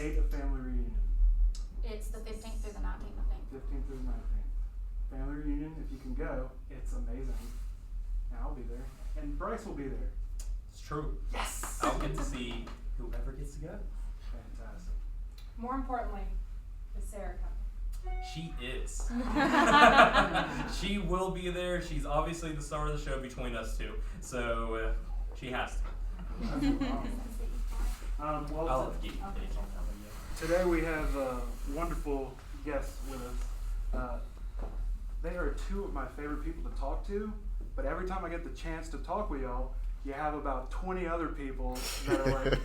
date of family reunion? It's the 15th through the 19th, I think. 15th through the 19th. Family reunion, if you can go, it's amazing. And I'll be there. And Bryce will be there. It's true. Yes! I'll get to see whoever gets to go. Fantastic. More importantly, is Sarah coming? She is. She will be there. She's obviously the star of the show between us two. So she has to. Well, I'll have to keep today we have wonderful guests with us. They are two of my favorite people to talk to, but every time I get the chance to talk with y'all, you have about 20 other people that are like,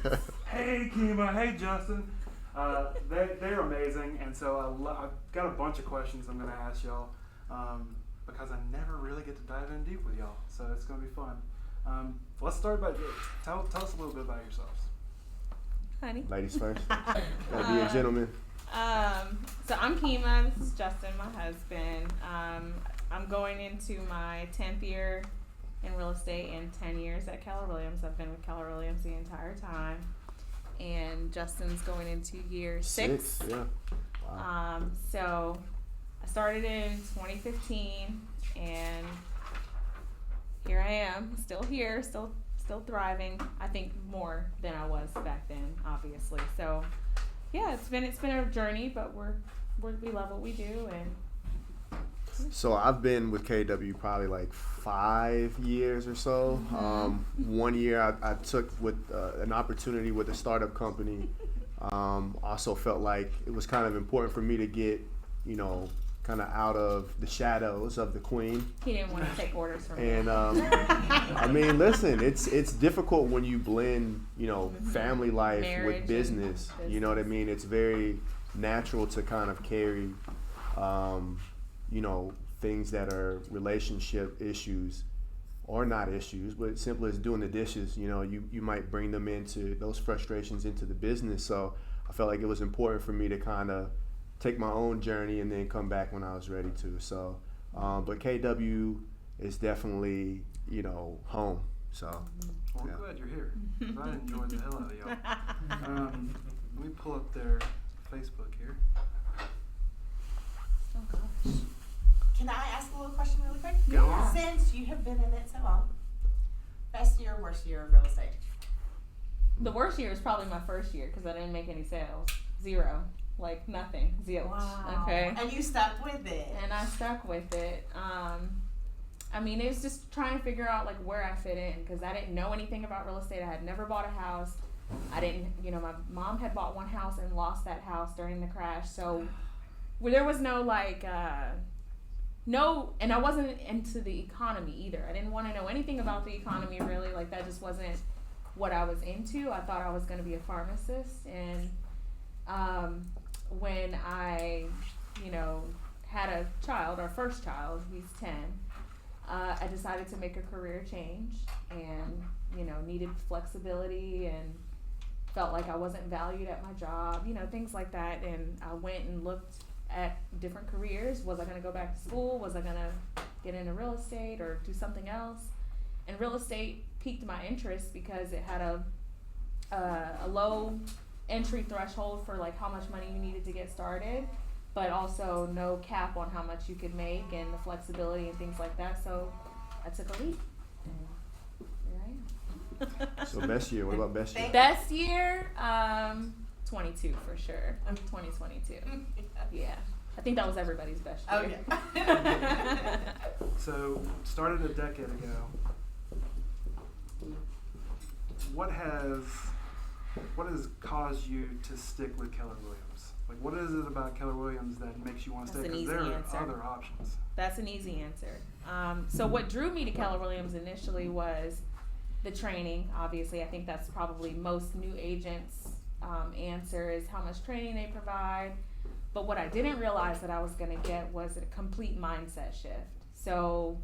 hey Kema, hey Justin. They're amazing, and so I've got a bunch of questions I'm going to ask y'all because I never really get to dive in deep with y'all, so it's going to be fun. Let's start by, tell us a little bit about yourselves. Honey. Ladies first. Gotta be a gentleman. So I'm Kema. This is Justin, my husband. I'm going into my 10th year in real estate and 10 years at Keller Williams. I've been with Keller Williams the entire time. And Justin's going into year 6. Yeah. Wow. So I started in 2015, and here I am, still here, still thriving. I think more than I was back then, obviously. So yeah, it's been a journey, but we love what we do. And So I've been with KW probably like 5 years or so. 1 year I took with an opportunity with a startup company. Also felt like it was kind of important for me to get, kind of out of the shadows of the queen. He didn't want to take orders from me. And I mean, listen, it's difficult when you blend, family life Marriage with business. You know what I mean? It's very natural to kind of carry, things that are relationship issues or not issues, but simple as doing the dishes. You might bring them into those frustrations into the business. So I felt like it was important for me to kind of take my own journey and then come back when I was ready to. So, but KW is definitely, home. So, Well, I'm yeah. glad you're here. 'Cause I enjoyed the hell out of y'all. Let me pull up their Facebook here. Oh gosh. Can I ask a little question really quick? Go on. Since you have been in it so long, best year, worst year of real estate? The worst year is probably my first year because I didn't make any sales. 0. Like nothing. Zilch. Wow. Okay. And you stuck with it. And I stuck with it. I mean, it was just trying to figure out like where I fit in because I didn't know anything about real estate. I had never bought a house. I didn't, my mom had bought one house and lost that house during the crash. So there was no and I wasn't into the economy either. I didn't want to know anything about the economy really. Like that just wasn't what I was into. I thought I was going to be a pharmacist. And when I, had a child, our first child, he's 10, I decided to make a career change and, needed flexibility and felt like I wasn't valued at my job, things like that. And I went and looked at different careers. Was I going to go back to school? Was I going to get into real estate or do something else? And real estate piqued my interest because it had a low entry threshold for like how much money you needed to get started, but also no cap on how much you could make and the flexibility and things like that. So I took a leap. And here I am. So best year. What about best year? Best year, 22 for sure. 2022. Yeah. I think that was everybody's best year. Oh, yeah. So, started a decade ago. What has caused you to stick with Keller Williams? Like, what is it about Keller Williams that makes you want to That's stay? an Because easy there answer. are other options. That's an easy answer. So what drew me to Keller Williams initially was the training. Obviously, I think that's probably most new agents' answer is how much training they provide. But what I didn't realize that I was going to get was a complete mindset shift. So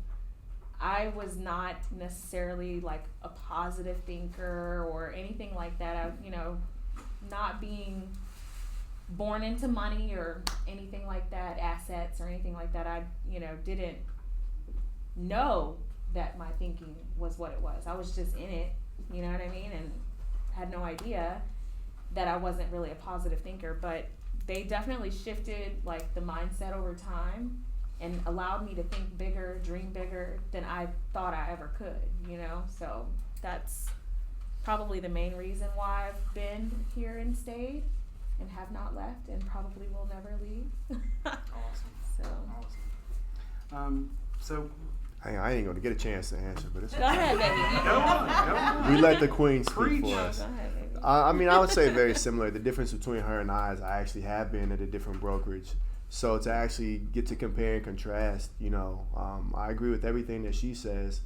I was not necessarily like a positive thinker or anything like that. I, not being born into money or anything like that, assets or anything like that. I, didn't know that my thinking was what it was. I was just in it, you know what I mean? And had no idea. that I wasn't really a positive thinker, but they definitely shifted like the mindset over time and allowed me to think bigger, dream bigger than I thought I ever could, you know? So that's probably the main reason why I've been here and stayed and have not left and probably will never leave. Awesome. So So I ain't gonna get a chance to answer, but it's go ahead, baby. go on. we let the queen speak Preach. for Go us. ahead, baby. I mean, I would say very similar. The difference between her and I is I actually have been at a different brokerage. So to actually get to compare and contrast, you know, I agree with everything that she says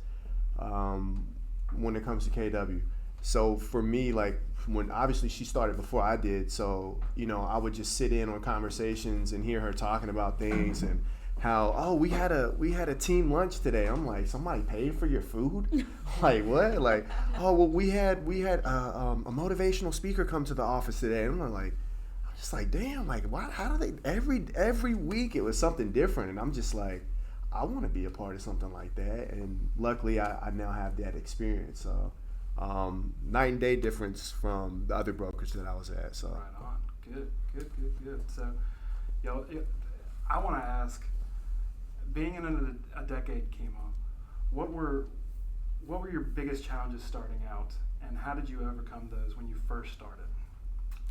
when it comes to KW. So for me, like when obviously she started before I did, so, you know, I would just sit in on conversations and hear her talking about things and how, we had a team lunch today. I'm like, somebody paid for your food? Like what? Like, we had a motivational speaker come to the office today. And I'm just like, damn, like why? How do they every week it was something different? And I'm just like, I want to be a part of something like that. And luckily, I now have that experience. So night and day difference from the other brokers that I was at. So Right on. Good. So, I want to ask, being in a decade, Kema, what were your biggest challenges starting out, and how did you overcome those when you first started?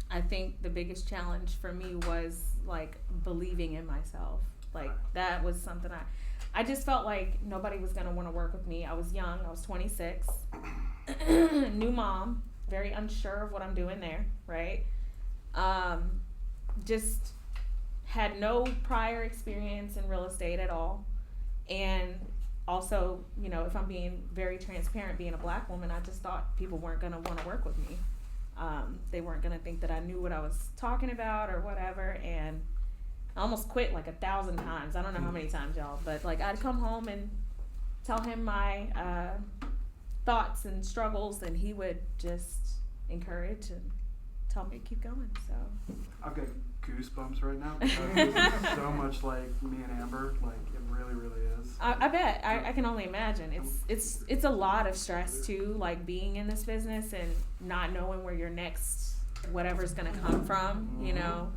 I think the biggest challenge for me was like believing in myself. Like that was something I just felt like nobody was gonna want to work with me. I was young, I was 26, new mom, very unsure of what I'm doing there, right? Just had no prior experience in real estate at all. And also, you know, if I'm being very transparent, being a black woman, I just thought people weren't gonna want to work with me. They weren't gonna think that I knew what I was talking about or whatever, and I almost quit like 1,000 times. I don't know how many times, y'all, but like I'd come home and tell him my thoughts and struggles, and he would just encourage and tell me to keep going. So I've got goosebumps right now because this is so much like me and Amber. Like it really is. I bet. I can only imagine. It's a lot of stress too, like being in this business and not knowing where your next whatever's gonna come from, you know,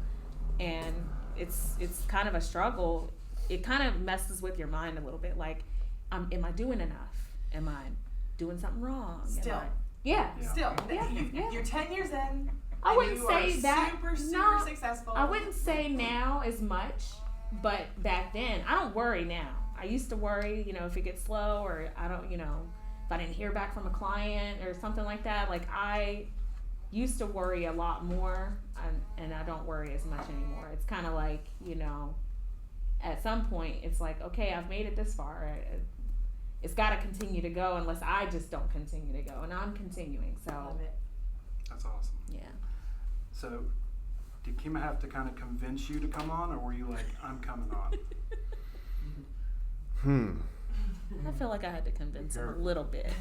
and it's kind of a struggle. It kind of messes with your mind a little bit. Like, am I doing enough? Am I doing something wrong? Still. Yeah. Still, Yeah. you're 10 years in. I and wouldn't you say are that. super No, successful. I wouldn't say now as much, but back then, I don't worry now. I used to worry, you know, if it gets slow or I don't, you know, if I didn't hear back from a client or something like that. Like I used to worry a lot more, and I don't worry as much anymore. It's kind of like, you know, at some point, it's like, okay, I've made it this far. It's got to continue to go unless I just don't continue to go, and I'm continuing. So Love it. That's awesome. yeah. So, did Kema have to kind of convince you to come on, or were you like, I'm coming on? I feel like I had to convince him a little bit.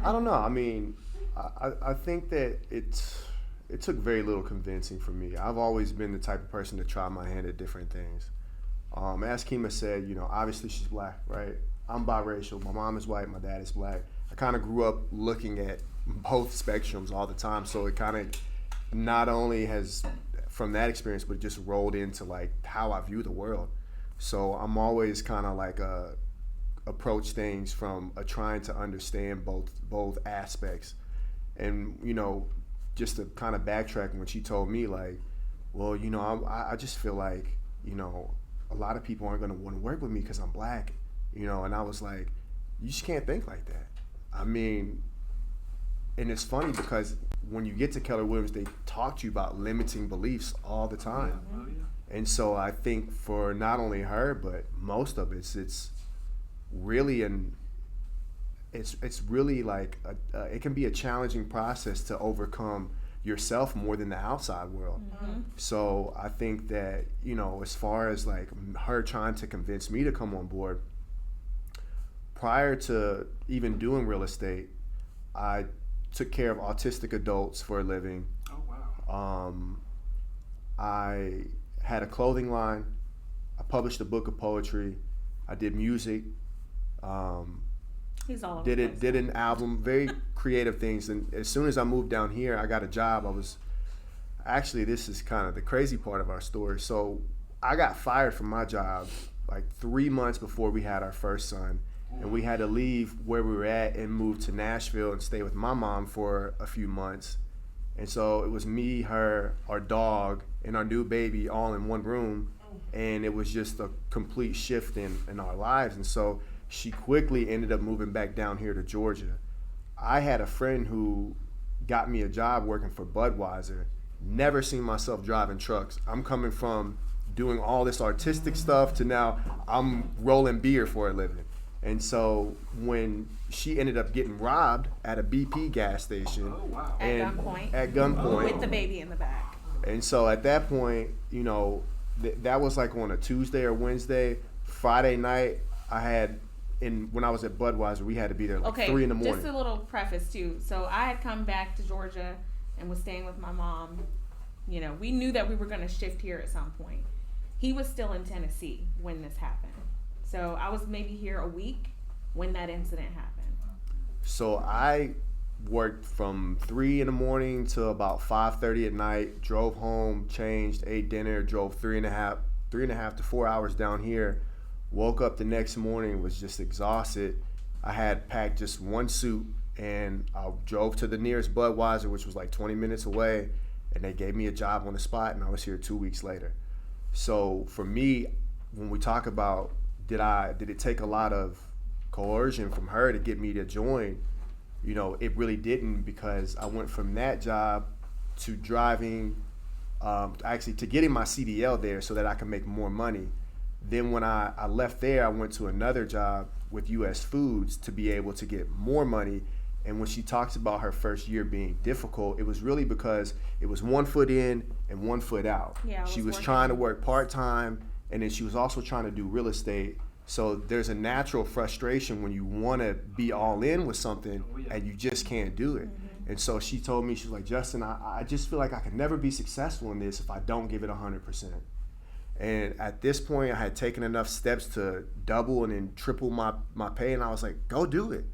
I don't know. I mean, I think that it took very little convincing for me. I've always been the type of person to try my hand at different things. As Kema said, you know, obviously she's black, right? I'm biracial. My mom is white. My dad is black. I kind of grew up looking at both spectrums all the time. So it kind of not only has from that experience, but it just rolled into like how I view the world. So I'm always kind of like approach things from trying to understand both aspects. And, you know, just to kind of backtrack when she told me like, well, you know, I just feel like, you know, a lot of people aren't going to want to work with me because I'm black, you know, and I was like, you just can't think like that. I mean, and it's funny because when you get to Keller Williams, they talk to you about limiting beliefs all the time. Oh, yeah. And so I think for not only her, but most of it's really it's really like it can be a challenging process to overcome yourself more than the outside world. Mm-hmm. So I think that, you know, as far as like her trying to convince me to come on board, prior to even doing real estate, I took care of autistic adults for a living. Oh, wow. I had a clothing line. I published a book of poetry. I did music. He's all over Did the place. did an album, very creative things. And as soon as I moved down here, I got a job. actually, this is kind of the crazy part of our story. So I got fired from my job like 3 months before we had our first son. And we had to leave where we were at and move to Nashville and stay with my mom for a few months. And so it was me, her, our dog, and our new baby all in one room. And it was just a complete shift in our lives. And so she quickly ended up moving back down here to Georgia. I had a friend who got me a job working for Budweiser. Never seen myself driving trucks. I'm coming from doing all this artistic stuff to now I'm rolling beer for a living. And so when she ended up getting robbed at a BP gas station, Oh, wow. and At gunpoint. with With the baby in the back. and so at that point, you know, that was like on a Tuesday or Wednesday. Friday night, when I was at Budweiser, we had to be there like 3 in the morning. Just a little preface too. So I had come back to Georgia and was staying with my mom. You know, we knew that we were going to shift here at some point. He was still in Tennessee when this happened. So I was maybe here a week when that incident happened. So I worked from 3 in the morning to about 5:30 at night, drove home, changed, ate dinner, drove 3.5 to 4 hours down here, woke up the next morning, was just exhausted. I had packed just one suit and I drove to the nearest Budweiser, which was like 20 minutes away, and they gave me a job on the spot, and I was here 2 weeks later. So for me, when we talk about did it take a lot of coercion from her to get me to join, you know, it really didn't, because I went from that job to driving, actually to getting my CDL there so that I could make more money. Then when I left there, I went to another job with US Foods to be able to get more money. And when she talks about her first year being difficult, it was really because it was 1 foot in and 1 foot out. Yeah, she was trying to work part-time, and then she was also trying to do real estate. So there's a natural frustration when you want to be all in with something and you just can't do it. Mm-hmm. And so she told me, she was like, Justin, I just feel like I could never be successful in this if I don't give it 100%. And at this point, I had taken enough steps to double and then triple my pay, and I was like, go do it.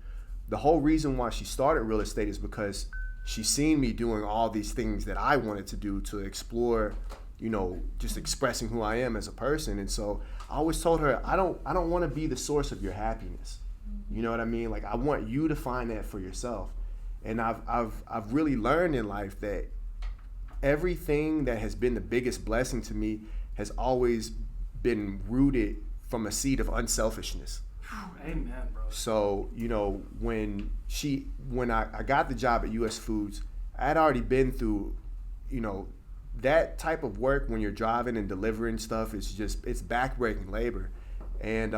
The whole reason why she started real estate is because she seen me doing all these things that I wanted to do to explore, you know, just expressing who I am as a person. And so I always told her, I don't want to be the source of your happiness. You know what I mean? Like, I want you to find that for yourself. And I've really learned in life that everything that has been the biggest blessing to me has always been rooted from a seed of unselfishness. Amen, bro. So, you know, when I got the job at US Foods, I had already been through, you know, that type of work when you're driving and delivering stuff, it's backbreaking labor. And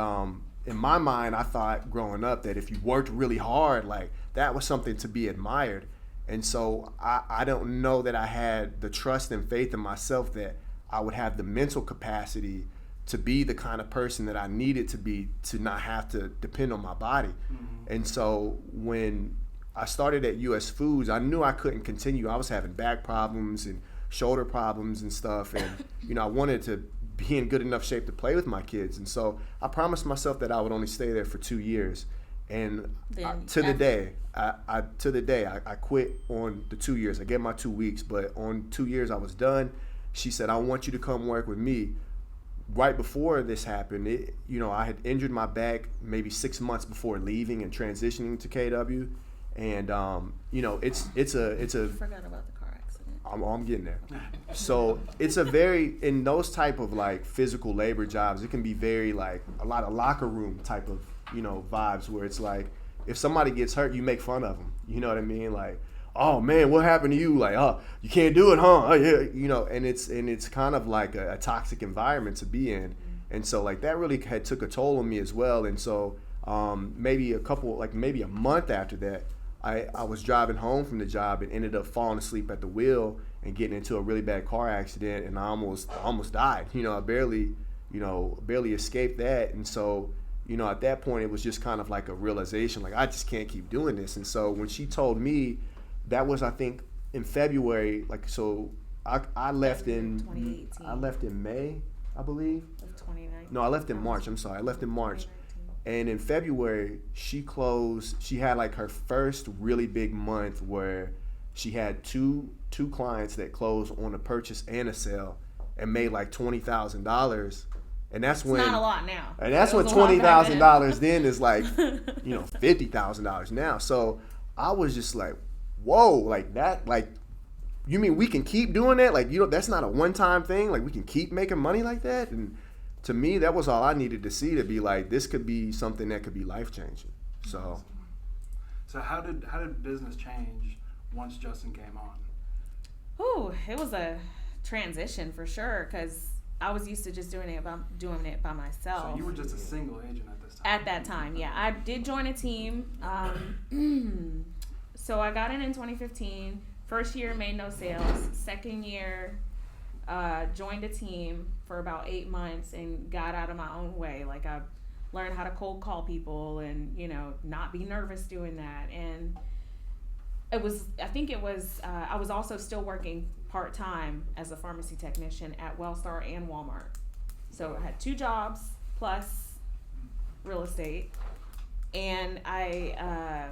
in my mind, I thought growing up that if you worked really hard, like, that was something to be admired. And so I don't know that I had the trust and faith in myself that I would have the mental capacity to be the kind of person that I needed to be, to not have to depend on my body. Mm-hmm. And so when I started at US Foods, I knew I couldn't continue. I was having back problems and shoulder problems and stuff, and you know, I wanted to be in good enough shape to play with my kids. And so I promised myself that I would only stay there for 2 years. And to the day I quit on the 2 years. I gave my 2 weeks, but on 2 years I was done. She said, I want you to come work with me. Right before this happened, you know, I had injured my back maybe 6 months before leaving and transitioning to KW, and you know, it's a. You forgot about the car accident. I'm getting there. So it's a very, in those type of like physical labor jobs, it can be very like a lot of locker room type of, you know, vibes where it's like if somebody gets hurt, you make fun of them. You know what I mean? Like, oh man, what happened to you? Like, oh, you can't do it, huh? Oh, yeah, you know, and it's kind of like a toxic environment to be in. And so like that really had took a toll on me as well. And so maybe a month after that, I was driving home from the job and ended up falling asleep at the wheel and getting into a really bad car accident, and I almost died. You know, I barely escaped that. And so, you know, at that point it was just kind of like a realization, like I just can't keep doing this. And so when she told me, that was, I think, in February. Like, so I left in 2018. I left in May, I believe. Of 2019. No, I left in March. I'm sorry, I left in March. 2019. And in February, she closed. She had like her first really big month where she had two clients that closed on a purchase and a sale and made like $20,000. And that's It's when not a lot now. and that's It when was a lot back $20,000 then is like, $50,000 now. So I was just like, whoa, like that, like, you mean we can keep doing that? Like, that's not a one-time thing. Like, we can keep making money like that. And to me, that was all I needed to see to be like, this could be something that could be life-changing. So how did business change once Justin came on? Ooh, it was a transition for sure, because I was used to just doing it by myself. So you were just a single agent at this time. At that time, yeah. I did join a team. So I got in 2015. First year, made no sales. Second year, joined a team for about 8 months and got out of my own way. Like, I learned how to cold call people and, not be nervous doing that. And I was also still working part-time as a pharmacy technician at Wellstar and Walmart. So I had 2 jobs plus real estate. And I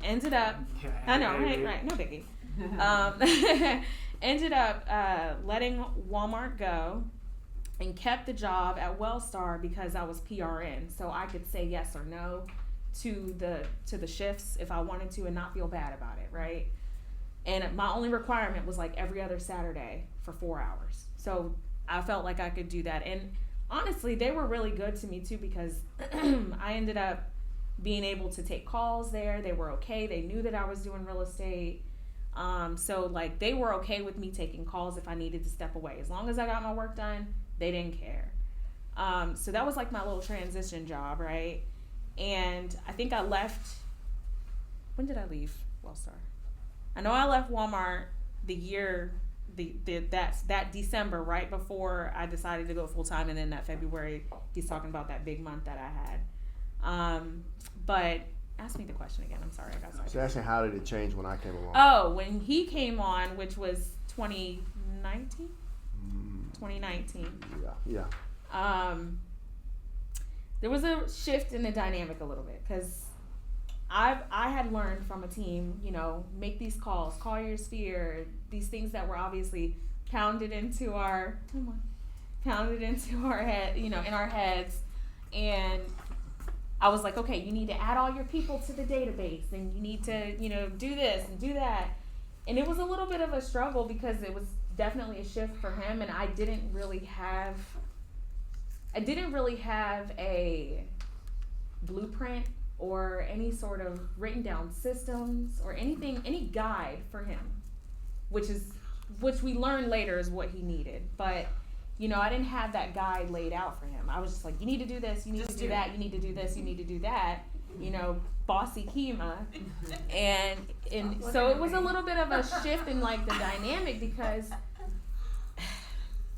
ended up, I know, right, no biggie. Ended up letting Walmart go and kept the job at Wellstar because I was PRN, so I could say yes or no to the shifts if I wanted to and not feel bad about it, right? And my only requirement was like every other Saturday for 4 hours. So I felt like I could do that. And honestly, they were really good to me too, because I ended up being able to take calls there. They were okay. They knew that I was doing real estate. So like they were okay with me taking calls if I needed to step away. As long as I got my work done, they didn't care. So that was like my little transition job, right? And I think I left, when did I leave Wellstar? I know I left Walmart that December, right before I decided to go full time, and then that February, he's talking about that big month that I had. But ask me the question again. I'm sorry, I got sidetracked. So asking how did it change when I came along? Oh, when he came on, which was 2019? 2019. Yeah. There was a shift in the dynamic a little bit, because I had learned from a team, make these calls, call your sphere, these things that were obviously pounded into our head, in our heads. And I was like, okay, you need to add all your people to the database, and you need to, do this and do that. And it was a little bit of a struggle because it was definitely a shift for him, and I didn't really have a blueprint or any sort of written down systems or anything, any guide for him, which we learned later is what he needed. But I didn't have that guide laid out for him. I was just like, you need to do this, you need to do that, you need to do this, you need to do that, bossy Kema. And so it was a little bit of a shift in like the dynamic, because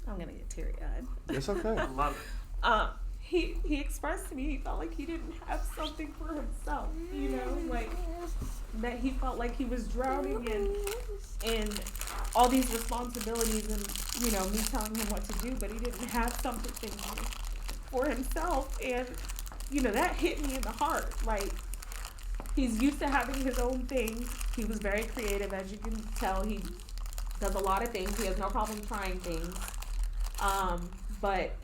I'm gonna get teary-eyed. It's okay. I love it. He expressed to me he felt like he didn't have something for himself, like that he felt like he was drowning in all these responsibilities and, me telling him what to do, but he didn't have something for himself. And, that hit me in the heart. Like, he's used to having his own thing. He was very creative, as you can tell. He does a lot of things. He has no problem trying things. But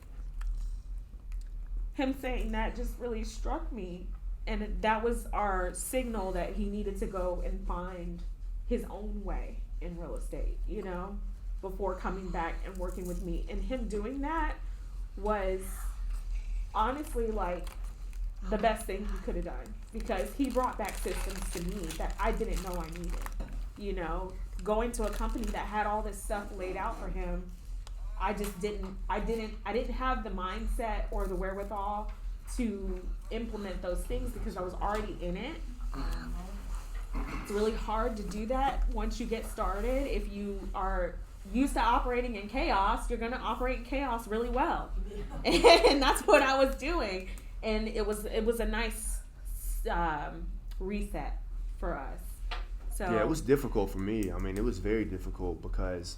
him saying that just really struck me, and that was our signal that he needed to go and find his own way in real estate, before coming back and working with me. And him doing that was honestly like the best thing he could have done, because he brought back systems to me that I didn't know I needed. Going to a company that had all this stuff laid out for him, I didn't have the mindset or the wherewithal to implement those things because I was already in it. It's really hard to do that once you get started. If you are used to operating in chaos, you're going to operate in chaos really well. And that's what I was doing. And it was a nice reset for us. So yeah, it was difficult for me. I mean, it was very difficult because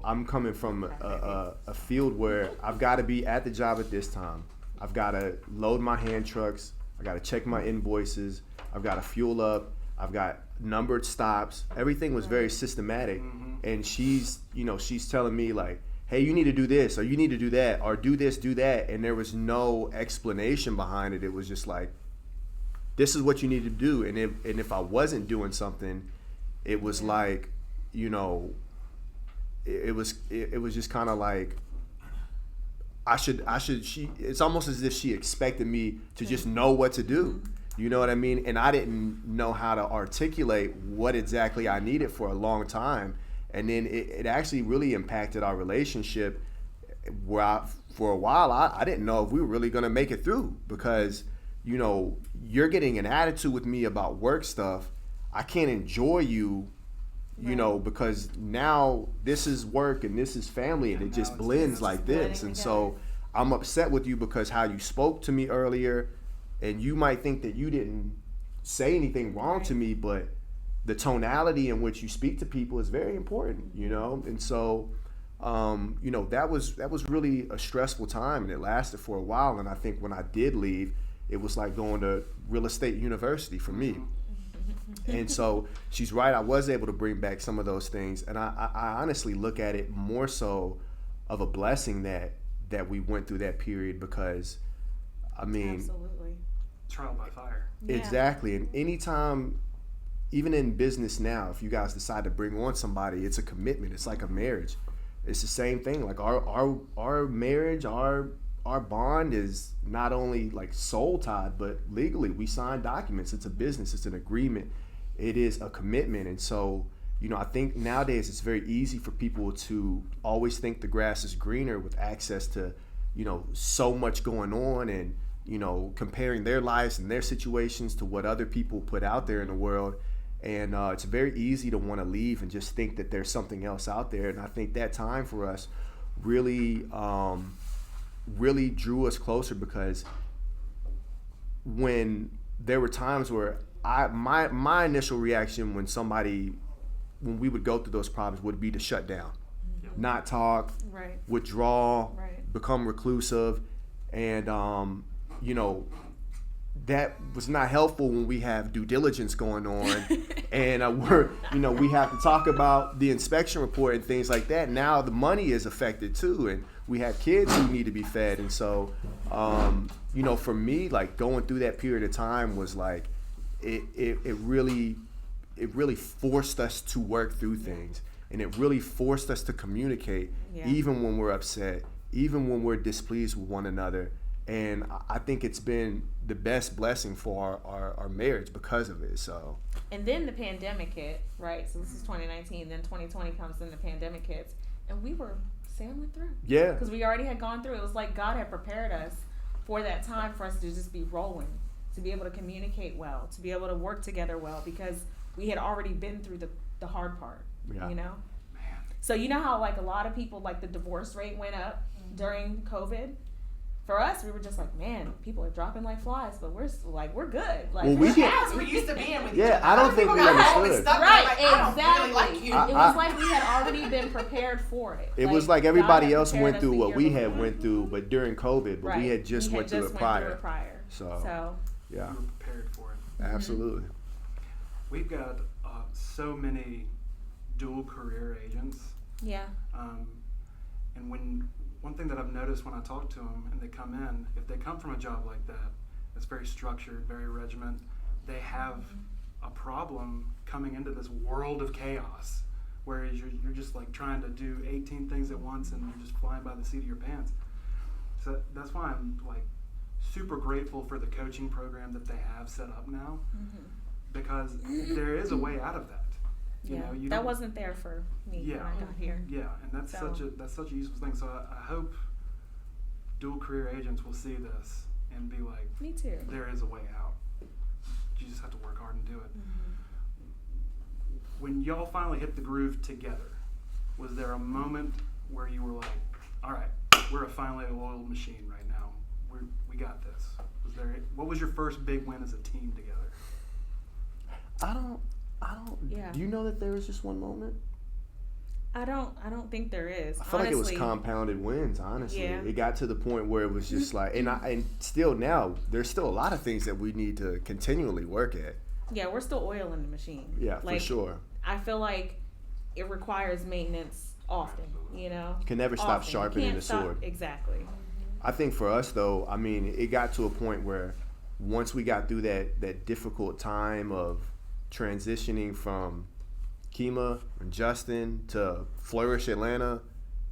I'm coming from a field where I've got to be at the job at this time. I've got to load my hand trucks. I got to check my invoices. I've got to fuel up. I've got numbered stops. Everything was very systematic. And she's telling me like, hey, you need to do this, or you need to do that, or do this, do that. And there was no explanation behind it. It was just like, this is what you need to do. And if I wasn't doing something, it was like, it was just kind of like, it's almost as if she expected me to just know what to do. You know what I mean? And I didn't know how to articulate what exactly I needed for a long time. And then it actually really impacted our relationship where for a while, I didn't know if we were really going to make it through because, you're getting an attitude with me about work stuff. I can't enjoy you, because now this is work and this is family and it just blends like this. And so I'm upset with you because how you spoke to me earlier, and you might think that you didn't say anything wrong to me, but the tonality in which you speak to people is very important, And so, that was really a stressful time, and it lasted for a while. And I think when I did leave, it was like going to real estate university for me. And so she's right. I was able to bring back some of those things. And I honestly look at it more so of a blessing that we went through that period because, Absolutely. Trial by fire. Exactly. And anytime, even in business now, if you guys decide to bring on somebody, it's a commitment. It's like a marriage. It's the same thing. Like our marriage, our bond is not only like soul tied, but legally we sign documents. It's a business. It's an agreement. It is a commitment. And so, I think nowadays it's very easy for people to always think the grass is greener with access to, so much going on and, comparing their lives and their situations to what other people put out there in the world. And it's very easy to want to leave and just think that there's something else out there. And I think that time for us really drew us closer because when there were times where my initial reaction when we would go through those problems would be to shut down, not talk, withdraw, become reclusive. And, that was not helpful when we have due diligence going on and we have to talk about the inspection report and things like that. Now the money is affected too, and we have kids who need to be fed. And so, for me, like going through that period of time was like, it really forced us to work through things, and it really forced us to communicate, even when we're upset, even when we're displeased with one another. And I think it's been the best blessing for our marriage because of it. So. And then the pandemic hit, right? So this is 2019. Then 2020 comes and the pandemic hits, and we were sailing through. Yeah. Because we already had gone through. It was like God had prepared us for that time for us to just be rolling, to be able to communicate well, to be able to work together well, because we had already been through the hard part. Yeah. So how like a lot of people, like the divorce rate went up during COVID. For us, we were just like, man, people are dropping like flies, but we're good. Like, well, we As we're used to being with each other. I don't think we understood. Right, like, I don't really like exactly. you. It was like we had already been prepared for it. It was like everybody God had else prepared went us through the what year we before. had went through, but during COVID, but we had just went through it prior. So Yeah, We were prepared for it. absolutely. We've got so many dual career agents. yeah, And one thing that I've noticed when I talk to them and they come in, if they come from a job like that, it's very structured, very regimented, they have a problem coming into this world of chaos, whereas you're just like trying to do 18 things at once and you're just flying by the seat of your pants. So that's why I'm like super grateful for the coaching program that they have set up now, because there is a way out of that. You know, you that don't- wasn't there for me when I got here. Yeah, and that's So- such a useful thing. So I hope dual career agents will see this and be like, Me too. there is a way out. You just have to work hard and do it. When y'all finally hit the groove together, was there a moment where you were like, all right, we're a finely oiled machine right now. We got this. What was your first big win as a team together? I don't. Yeah. Do you know that there was just one moment? I don't think there is. I feel like it was honestly. compounded wins. Honestly, Yeah. it got to the point where it was just like, and still now there's still a lot of things that we need to continually work at. Yeah, we're still oiling the machine. Yeah, like, for sure. I feel like it requires maintenance often, you know? You can never stop Often. sharpening You can't the stop- sword. Exactly. I think for us though, I mean, it got to a point where once we got through that difficult time of transitioning from Kema and Justin to Flourish Atlanta,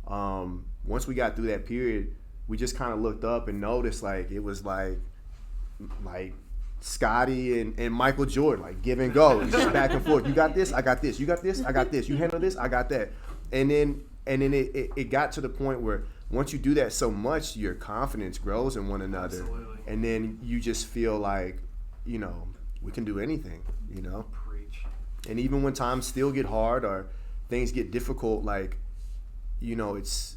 once we got through that period, we just kind of looked up and noticed like it was like Scotty and Michael Jordan, like give and go, just back and forth. You got this, I got this. You got this, I got this. You handle this, I got that. And then it got to the point where once you do that so much, your confidence grows in one another. Absolutely. And then you just feel like, you know, we can do anything, you know? Preach. And even when times still get hard or things get difficult, like, you know, it's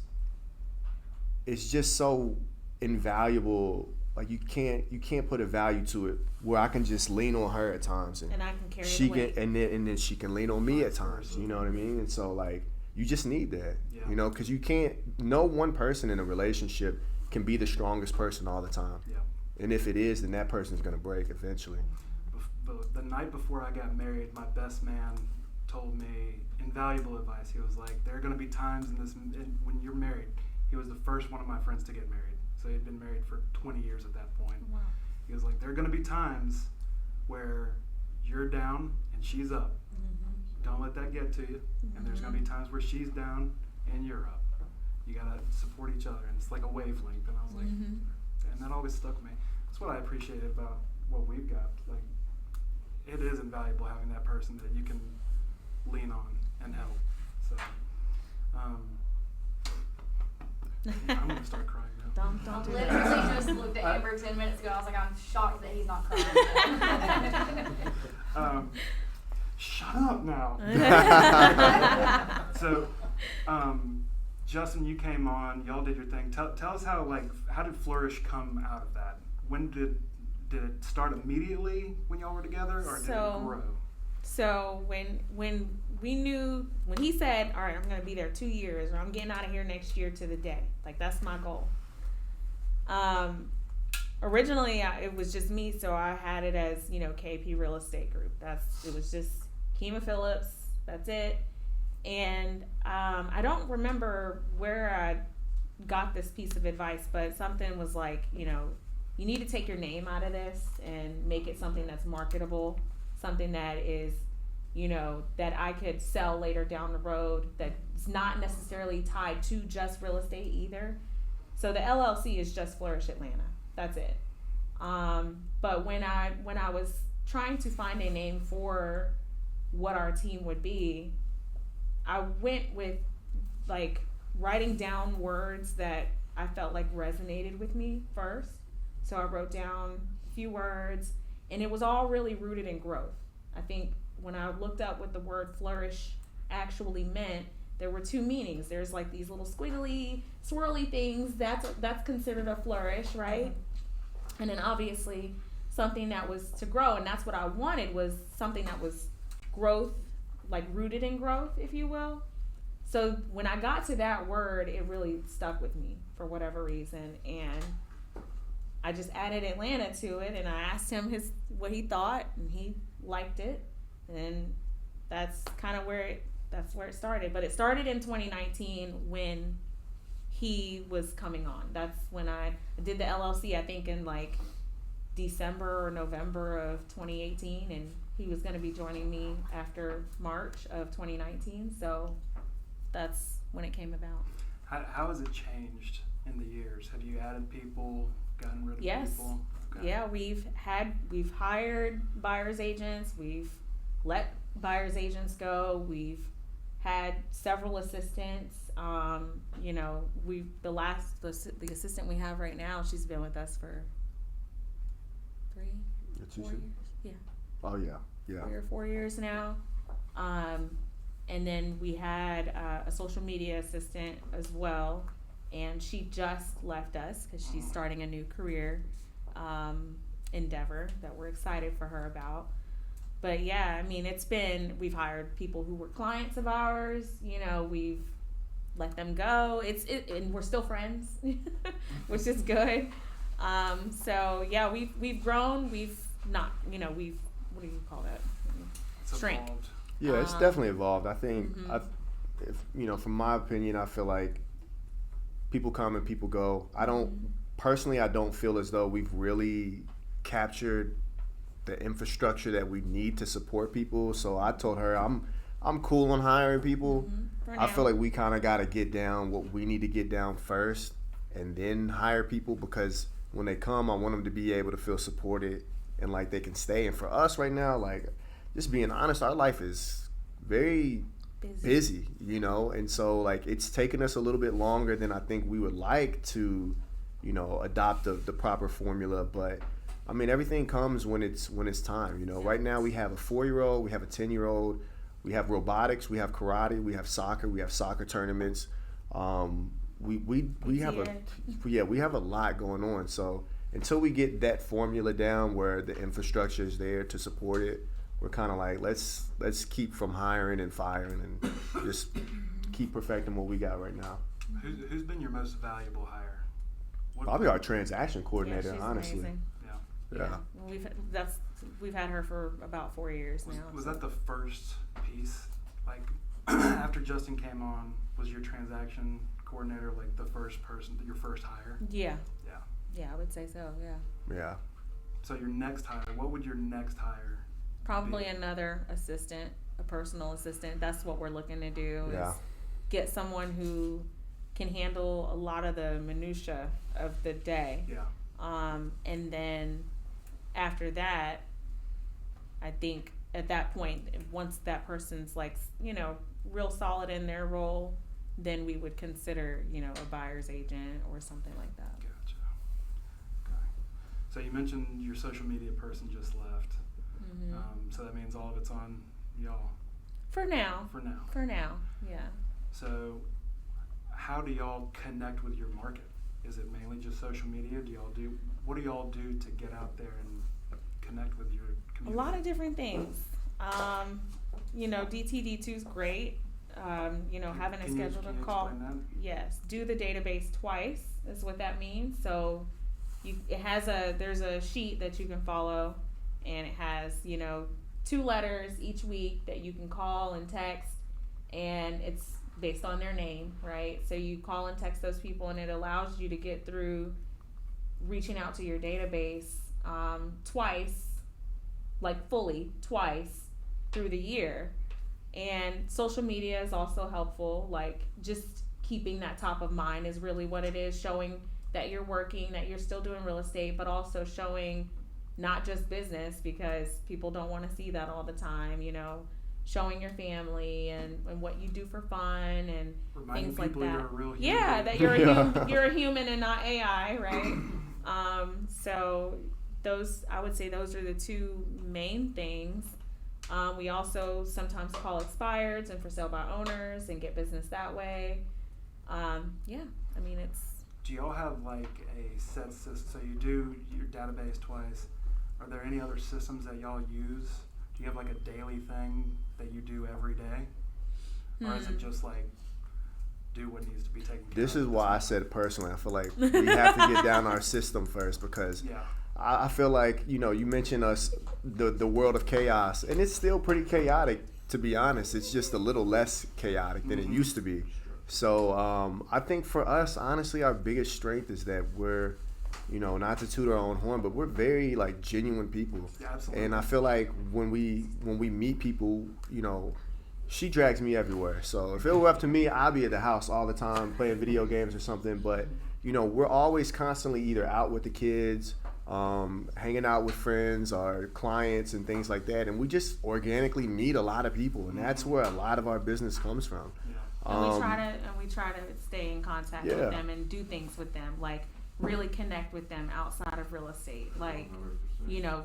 just so invaluable. Like you can't put a value to it where I can just lean on her at times And I can carry she the weight. can and then she can lean on me at times, you know what I mean? And so like you just need that, Yeah. you know, because you can't, no one person in a relationship can be the strongest person all the time. Yeah. And if it is, then that person's gonna break eventually. But the night before I got married, my best man told me invaluable advice. He was like, there are going to be times when you're married. He was the first one of my friends to get married. So he'd been married for 20 years at that point. Wow. He was like, there are going to be times where you're down and she's up. Don't let that get to you. And there's going to be times where she's down and you're up. You got to support each other. And it's like a wavelength. And I was like, and that always stuck with me. That's what I appreciated about what we've got. Like, it is invaluable having that person that you can lean on and help. So, I'm gonna start crying now. Don't I do literally that. just looked at Amber 10 minutes ago. I was like, I'm shocked that he's not crying. Shut up now. So, Justin, you came on. Y'all did your thing. Tell us how did Flourish come out of that? When did it start immediately when y'all were together, or did it grow? So when he said, all right, I'm going to be there 2 years, or I'm getting out of here next year to the day. Like, that's my goal. Originally, it was just me, so I had it as, KP Real Estate Group. It was just Kema Phillips. That's it. And I don't remember where I got this piece of advice, but something was like, you need to take your name out of this and make it something that's marketable, something that is, that I could sell later down the road, that's not necessarily tied to just real estate either. So the LLC is just Flourish Atlanta. That's it. But when I was trying to find a name for what our team would be, I went with like writing down words that I felt like resonated with me first. So I wrote down a few words, and it was all really rooted in growth. I think when I looked up what the word flourish actually meant, there were two meanings. There's like these little squiggly, swirly things. That's considered a flourish, right? And then obviously something that was to grow, and that's what I wanted, was something that was growth, like rooted in growth, if you will. So when I got to that word, it really stuck with me for whatever reason, and I just added Atlanta to it, and I asked him what he thought, and he liked it, and that's kind of where it started. But it started in 2019 when he was coming on. That's when I did the LLC, I think in like December or November of 2018, and he was going to be joining me after March of 2019. So that's when it came about. How has it changed in the years? Have you added people, gotten rid of people? Okay. Yeah, we've hired buyer's agents, we've let buyer's agents go, we've had several assistants. The assistant we have right now, she's been with us for 4 years. Yeah. Oh yeah. 3 or 4 years now. And then we had a social media assistant as well, and she just left us because she's starting a new career endeavor that we're excited for her about. But yeah, I mean, we've hired people who were clients of ours, we've let them go. And we're still friends, which is good. So yeah, we've grown. We've what do you call that? It's Shrink. evolved. Yeah, it's definitely evolved. I think, Mhm. if you know, from my opinion, I feel like people come and people go. I don't personally. I don't feel as though we've really captured the infrastructure that we need to support people. So I told her I'm cool on hiring people. For I now. feel like we kind of got to get down what we need to get down first, and then hire people, because when they come, I want them to be able to feel supported and like they can stay. And for us right now, like, just being honest, our life is very busy, you know, and so like it's taken us a little bit longer than I think we would like to, you know, adopt the proper formula. But I mean, everything comes when it's time, you know. Right now we have a 4-year-old, we have a 10-year-old, we have robotics, we have karate, we have soccer tournaments. We have we have a lot going on. So until we get that formula down where the infrastructure is there to support it, we're kind of like, let's keep from hiring and firing and just keep perfecting what we got right now. Who's been your most valuable hire? Probably our transaction coordinator, Yeah, she's honestly. amazing. Yeah. Yeah. We've had her for about 4 years now. Was that the first piece? Like, after Justin came on, was your transaction coordinator like the first person, your first hire? Yeah. Yeah. Yeah, I would say so. Yeah. Yeah. So your next hire, what would your next hire? Probably another assistant, a personal assistant. That's what we're looking to do. Yeah. Is get someone who can handle a lot of the minutia of the day. Yeah. And then after that, I think at that point, once that person's like, you know, real solid in their role, then we would consider, you know, a buyer's agent or something like that. Gotcha. Okay. So you mentioned your social media person just left. So that means all of it's on y'all For now. for now. For now, yeah. So how do y'all connect with your market? Is it mainly just social media? What do y'all do to get out there and connect with your A community? lot of different things. You know, DTD2 is great. You know, having a Can you scheduled call. explain that? Yes, do the database twice is what that means. So there's a sheet that you can follow, and it has, you know, 2 letters each week that you can call and text, and it's based on their name, right? So you call and text those people, and it allows you to get through reaching out to your database twice, like fully twice through the year. And social media is also helpful, like just keeping that top of mind is really what it is, showing that you're working, that you're still doing real estate, but also showing not just business, because people don't want to see that all the time, you know, showing your family and what you do for fun and Reminding things like people that. you're a real human Yeah, being. that you're a human and not AI, right? So I would say those are the 2 main things. We also sometimes call expireds and for sale by owners and get business that way. Yeah, I mean, it's. Do y'all have like a set system? So you do your database twice. Are there any other systems that y'all use? Do you have like a daily thing that you do every day? Or is it just like do what needs to be taken care of? This is why I said personally, I feel like we have to get down our system first, because Yeah. I feel like, you know, you mentioned us, the world of chaos, and it's still pretty chaotic, to be honest. It's just a little less chaotic than it used to be. So I think for us, honestly, our biggest strength is that we're, you know, not to toot our own horn, but we're very like genuine people. Yeah, absolutely. And I feel like when we meet people, you know, she drags me everywhere. So if it were up to me, I'd be at the house all the time playing video games or something. But, you know, we're always constantly either out with the kids, hanging out with friends or clients and things like that. And we just organically meet a lot of people. And that's where a lot of our business comes from. Yeah. And we try to stay in contact Yeah. with them and do things with them, like really connect with them outside of real estate. Like, you know,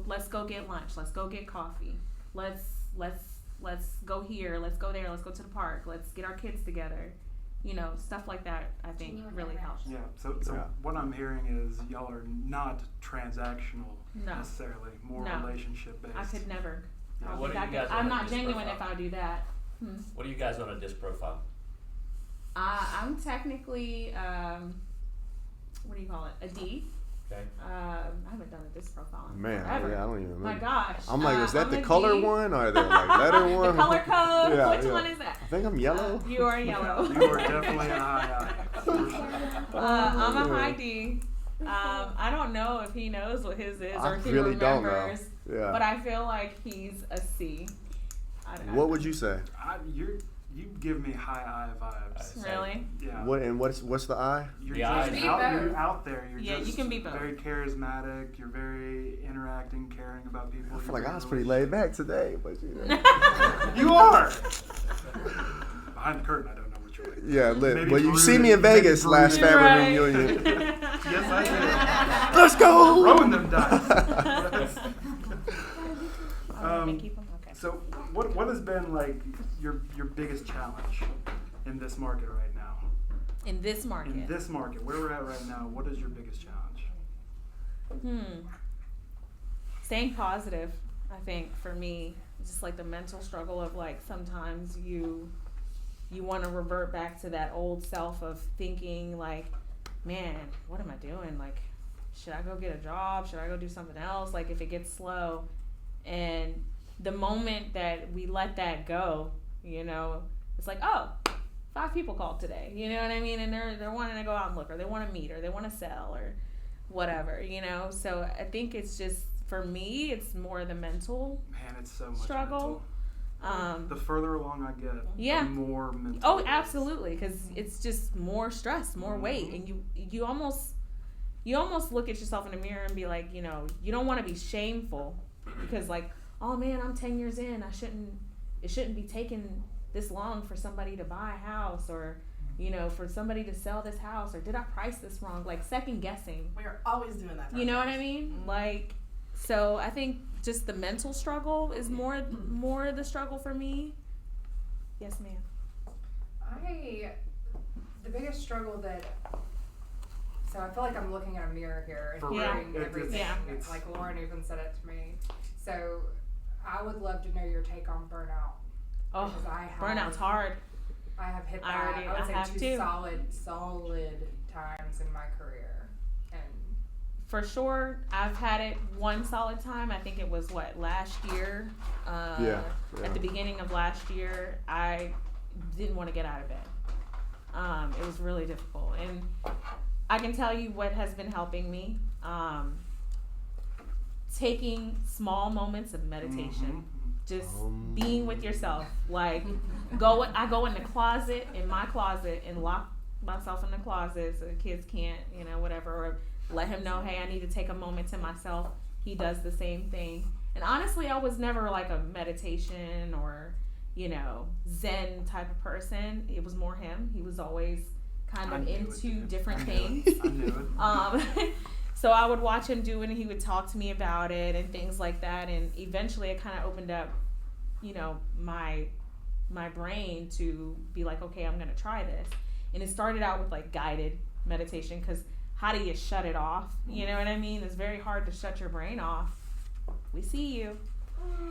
let's go get lunch, let's go get coffee, let's go here, let's go there, let's go to the park, let's get our kids together. You know, stuff like that I think Genuine really helps. Yeah. So Yeah. what I'm hearing is y'all are not transactional No. necessarily, more No. relationship based. I could never. I don't What think do you guys I'm want not to genuine disprofile? if I do that. What do you guys on a disc profile? I'm technically, what do you call it? A D. Okay. I haven't done a disc profile in Man, forever. yeah, I don't even remember. My gosh. I'm like, is that I'm the a color D. one or the like letter The one? color code. Yeah, Which yeah. one is that? I think I'm yellow. You are yellow. You are definitely a high eye. For sure. I'm a Yeah. high D. I don't know if he knows what his is I or if he really don't know. remembers, Yeah. but I feel like he's a C. What would you say? You give me high eye vibes. Really? Yeah. What's the I? You're The just eye. Be out, both. you're out there. You're Yeah, just you can be both. very charismatic. You're very interacting, caring about people. I feel You're like I very was pretty laid back today, but You are. Behind the curtain, I don't know what you're like. yeah. Maybe Well, you brooding, see me in maybe Vegas last brooding. family Right. reunion. Yes, I did. Let's go. Throwing them dice. I'm gonna keep him. Okay. So, what has been like your biggest challenge in this market right now? In this market. In this market, where we're at right now, what is your biggest challenge? Staying positive, I think, for me, just like the mental struggle of like sometimes you want to revert back to that old self of thinking like, man, what am I doing? Like, should I go get a job? Should I go do something else? Like if it gets slow. And the moment that we let that go, you know, it's like, oh, 5 people called today. You know what I mean? And they're wanting to go out and look, or they want to meet, or they want to sell, or whatever, you know? So I think it's just, for me, it's more the mental Man, it's so much struggle. The further along I get, Yeah. the more mental. Oh, it is. absolutely, because it's just more stress, more weight, and you almost look at yourself in the mirror and be like, you know, you don't want to be shameful because like, oh man, I'm 10 years in, it shouldn't be taking this long for somebody to buy a house, or you know, for somebody to sell this house, or did I price this wrong? Like second guessing. We are always doing that. You know what I mean? Like, so I think just the mental struggle is more the struggle for me. Yes, ma'am. The biggest struggle so I feel like I'm looking at a mirror here and For real. hearing It's- everything. it's- Like Lauren even said it to me. So I would love to know your take on burnout. Oh, Because I have, burnout's hard. I have hit I that. already- I would I say have 2 too. solid times in my career. And For sure, I've had it one solid time. I think it was last year. Yeah. At the beginning of last year, I didn't want to get out of bed. It was really difficult, and I can tell you what has been helping me. Taking small moments of meditation, just being with yourself. Like, I go in the closet, in my closet, and lock myself in the closet so the kids can't, you know, whatever, or let him know, hey, I need to take a moment to myself. He does the same thing. And honestly, I was never like a meditation or, you know, Zen type of person. It was more him. He was always kind I of knew it, into dude. different I knew things. it. I knew it. So I would watch him do it, and he would talk to me about it and things like that. And eventually it kind of opened up, you know, my brain to be like, okay, I'm going to try this. And it started out with like guided meditation, because how do you shut it off? You know what I mean? It's very hard to shut your brain off. We see you.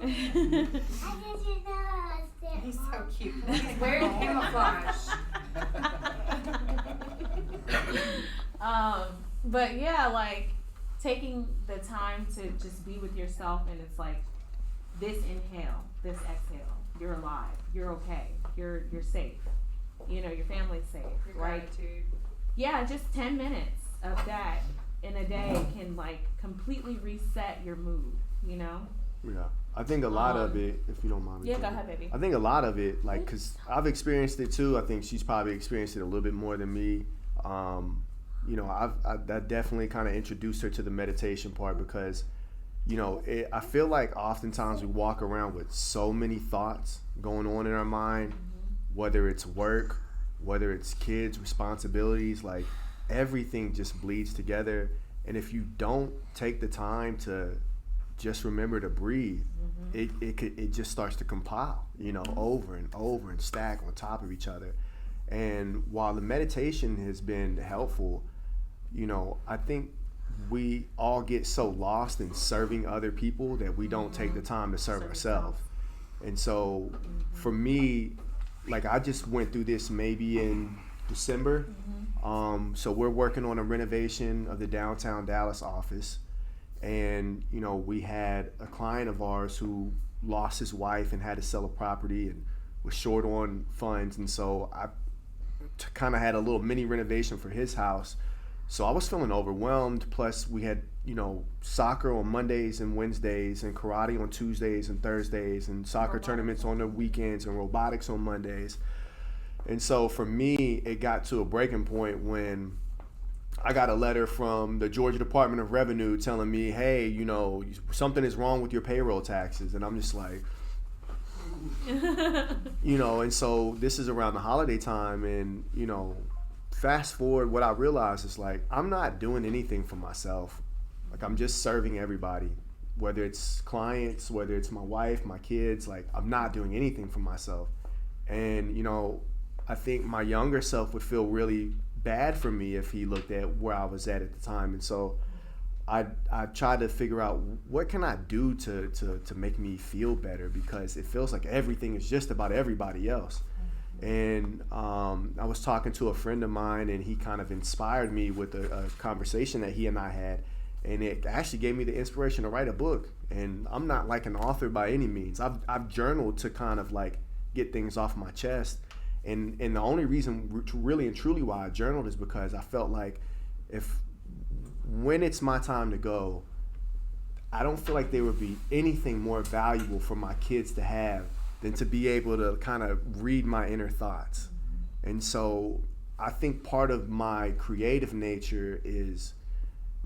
He's so cute. he's wearing camouflage. But yeah, like taking the time to just be with yourself, and it's like this inhale, this exhale. You're alive. You're okay. You're safe. You know, your family's safe, Your right? gratitude. Yeah, just 10 minutes of that in a day can like completely reset your mood, you know? Yeah, I think a lot of it, if you don't mind me. Yeah, go talking, ahead, baby. I think a lot of it, like, cause I've experienced it too. I think she's probably experienced it a little bit more than me. You know, that definitely kind of introduced her to the meditation part, because, you know, I feel like oftentimes we walk around with so many thoughts going on in our mind, whether it's work, whether it's kids, responsibilities, like everything just bleeds together. And if you don't take the time to just remember to breathe, it just starts to compile, you know, over and over and stack on top of each other. And while the meditation has been helpful, you know, I think we all get so lost in serving other people that we don't take the time to serve ourselves. And so for me, like, I just went through this maybe in December. So we're working on a renovation of the downtown Dallas office. And, you know, we had a client of ours who lost his wife and had to sell a property and was short on funds. And so I kind of had a little mini renovation for his house. So I was feeling overwhelmed. Plus we had, you know, soccer on Mondays and Wednesdays and karate on Tuesdays and Thursdays and soccer tournaments on the weekends and robotics on Mondays. And so for me, it got to a breaking point when I got a letter from the Georgia Department of Revenue telling me, hey, you know, something is wrong with your payroll taxes. And I'm just like, you know, and so this is around the holiday time. And, you know, fast forward, what I realized is like, I'm not doing anything for myself. Like, I'm just serving everybody, whether it's clients, whether it's my wife, my kids. Like, I'm not doing anything for myself. And, you know, I think my younger self would feel really bad for me if he looked at where I was at the time. And so I tried to figure out what can I do to make me feel better, because it feels like everything is just about everybody else. And I was talking to a friend of mine, and he kind of inspired me with a conversation that he and I had. And it actually gave me the inspiration to write a book. And I'm not like an author by any means. I've journaled to kind of like get things off my chest. And the only reason really and truly why I journaled is because I felt like when it's my time to go, I don't feel like there would be anything more valuable for my kids to have than to be able to kind of read my inner thoughts. And so I think part of my creative nature is,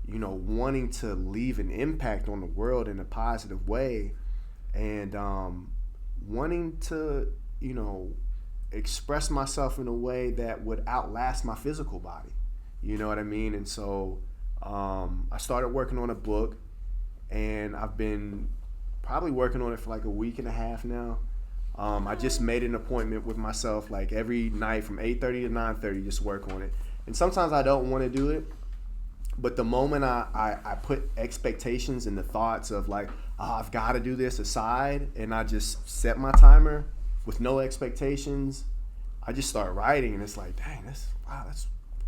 you know, wanting to leave an impact on the world in a positive way, and wanting to, you know, express myself in a way that would outlast my physical body. You know what I mean? And so I started working on a book, and I've been probably working on it for like a week and a half now. I just made an appointment with myself, like every night from 8:30 to 9:30, just work on it. And sometimes I don't want to do it, but the moment I put expectations and the thoughts of like, oh, I've got to do this aside, and I just set my timer with no expectations, I just start writing, and it's like, dang, that's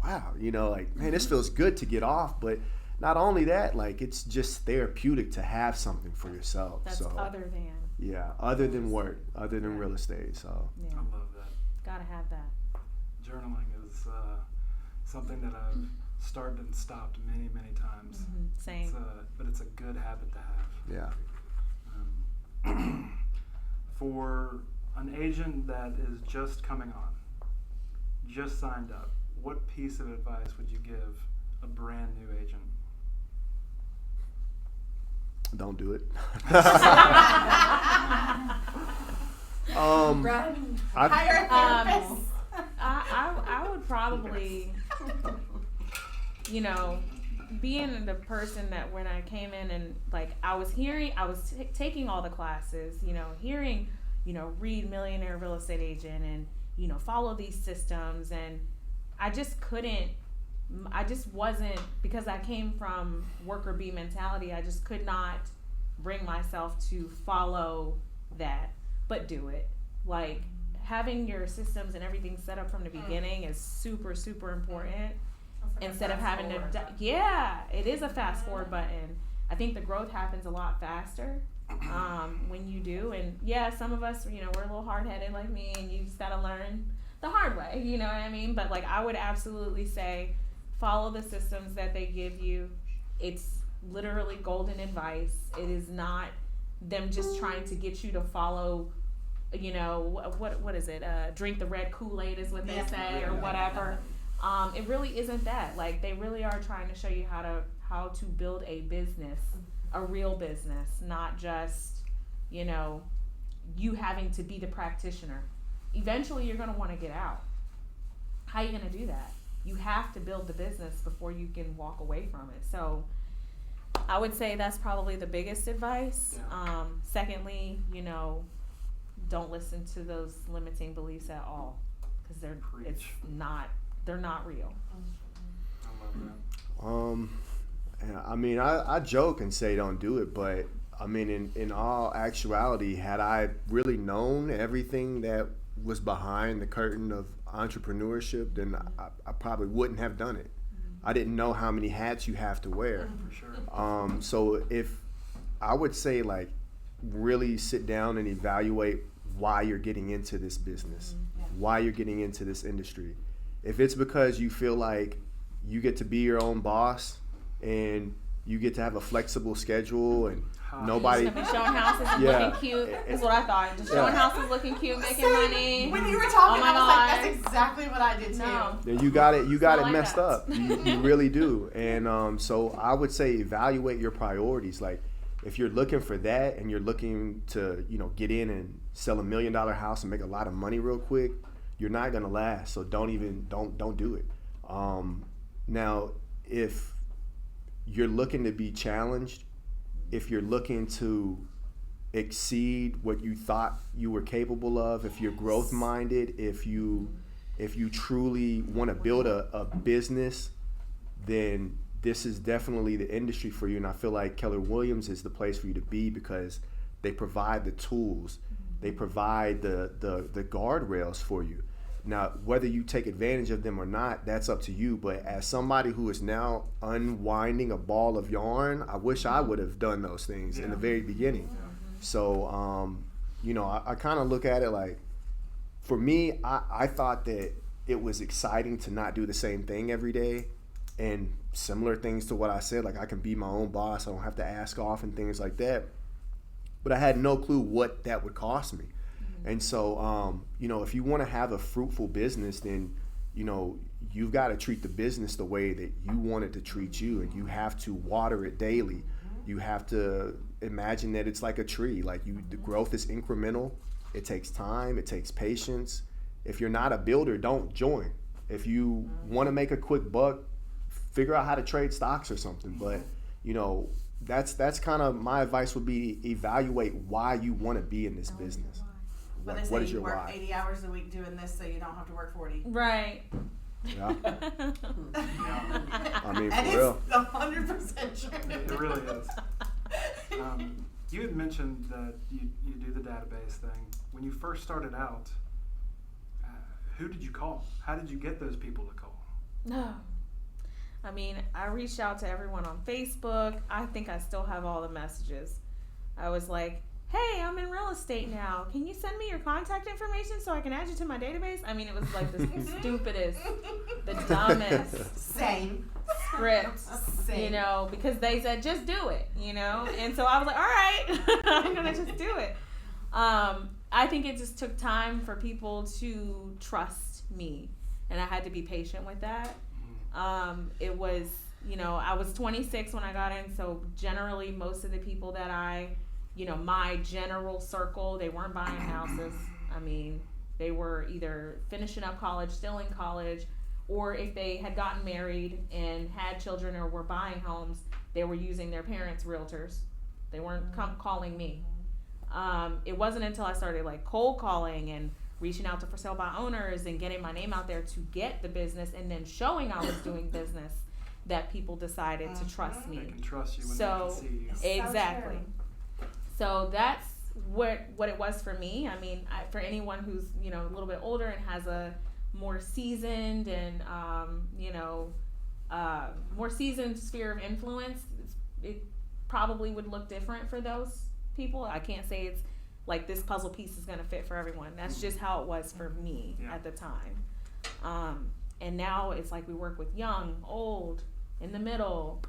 wow, you know, like, man, this feels good to get off. But not only that, like, it's just therapeutic to have something for yourself. That's so other than. Yeah, other than work, other than real estate. So Yeah. I love that. Gotta have that. Journaling is something that I've started and stopped many, many times. Same. But it's a good habit to have. yeah. For an agent that is just coming on, just signed up, what piece of advice would you give a brand new agent? Don't do it. Run. I- Hire a therapist. I would probably, you know, being the person that when I came in and like I was taking all the classes, you know, hearing, you know, read Millionaire Real Estate Agent and, you know, follow these systems, and I just wasn't, because I came from worker bee mentality, I just could not bring myself to follow that, but do it. Like, having your systems and everything set up from the beginning is super, super important. Instead of having to, it is a fast forward button. I think the growth happens a lot faster when you do. And yeah, some of us, you know, we're a little hard-headed like me, and you just gotta learn the hard way, you know what I mean? But like, I would absolutely say follow the systems that they give you. It's literally golden advice. It is not them just trying to get you to follow, you know, what is it? Drink the red Kool-Aid is what they say, or whatever. It really isn't that. Like, they really are trying to show you how to build a business, a real business, not just, you know, you having to be the practitioner. Eventually, you're going to want to get out. How are you going to do that? You have to build the business before you can walk away from it. So I would say that's probably the biggest advice. Yeah. Secondly, you know, don't listen to those limiting beliefs at all, because they're not real. I love that. I mean, I joke and say don't do it, but I mean, in all actuality, had I really known everything that was behind the curtain of entrepreneurship, then I probably wouldn't have done it. I didn't know how many hats you have to wear. For sure. So if I would say, like, really sit down and evaluate why you're getting into this business, why you're getting into this industry. If it's because you feel like you get to be your own boss and you get to have a flexible schedule and nobody. Just gonna be showing houses and Yeah. looking cute. Is what I thought. Just showing houses, looking cute, making See, money. When you were talking, Oh my I was like, God. that's exactly what I did too. No. Yeah, you got it not like messed that. up. You really do. And so I would say evaluate your priorities. Like, if you're looking for that and you're looking to, get in and sell $1 million house and make a lot of money real quick, you're not gonna last. So don't do it. Now, if you're looking to be challenged, if you're looking to exceed what you thought you were capable of, if you're growth minded, if you truly want to build a business, then this is definitely the industry for you. And I feel like Keller Williams is the place for you to be because they provide the tools, they provide the guardrails for you. Now, whether you take advantage of them or not, that's up to you. But as somebody who is now unwinding a ball of yarn, I wish I would have done those things in the very beginning. So, I kind of look at it like, for me, I thought that it was exciting to not do the same thing every day, and similar things to what I said, like I can be my own boss, I don't have to ask off and things like that. But I had no clue what that would cost me. And so, if you want to have a fruitful business, then, you've got to treat the business the way that you want it to treat you, and you have to water it daily. You have to imagine that it's like a tree. Like the growth is incremental. It takes time. It takes patience. If you're not a builder, don't join. If you want to make a quick buck, figure out how to trade stocks or something. But, that's kind of my advice would be evaluate why you want to be in this business. But Like, they what say is you your work why? 80 hours a week doing this so you don't have to work 40. Right. Yeah. I mean, And for real. it's 100% true. It really is. You had mentioned that you do the database thing. When you first started out, who did you call? How did you get those people to call? No. I mean, I reached out to everyone on Facebook. I think I still have all the messages. I was like, hey, I'm in real estate now. Can you send me your contact information so I can add you to my database? I mean, it was like the stupidest, the dumbest Same. script, Same. because they said, just do it, And so I was like, all right, I'm going to just do it. I think it just took time for people to trust me, and I had to be patient with that. It was, I was 26 when I got in, so generally most of the people that my general circle, they weren't buying houses. I mean, they were either finishing up college, still in college, or if they had gotten married and had children or were buying homes, they were using their parents' realtors. They weren't calling me. It wasn't until I started like cold calling and reaching out to for sale by owners and getting my name out there to get the business and then showing I was doing business that people decided to trust me. They can trust you when So, they can see you. Exactly. So that's what it was for me. I mean, for anyone who's a little bit older and has a more seasoned and more seasoned sphere of influence, it probably would look different for those people. I can't say it's like this puzzle piece is going to fit for everyone. That's just how it was for me at the time. And now it's like we work with young, old, in the middle.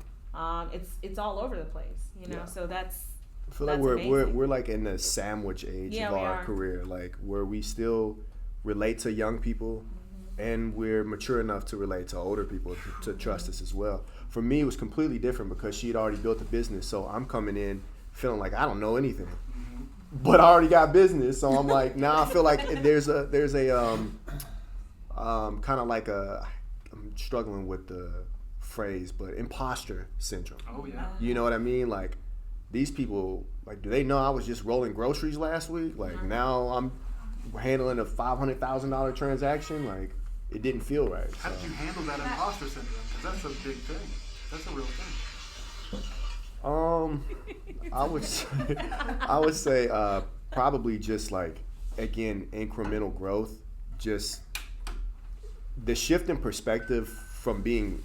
It's all over the place, So that's. I feel That's like we're amazing. like in the sandwich age Yeah, of we our are. career, like where we still relate to young people, and we're mature enough to relate to older people to trust us as well. For me, it was completely different because she had already built a business, so I'm coming in feeling like I don't know anything, but I already got business, so I'm like now I feel like there's a kind of like I'm struggling with the phrase, but imposter syndrome. Oh yeah. You know what I mean? Like, these people, like, do they know I was just rolling groceries last week? Like, now I'm handling a $500,000 transaction? Like, it didn't feel right. How did you handle that imposter syndrome? Because that's a big thing. That's a real thing. I would say probably just like, again, incremental growth. Just the shift in perspective from being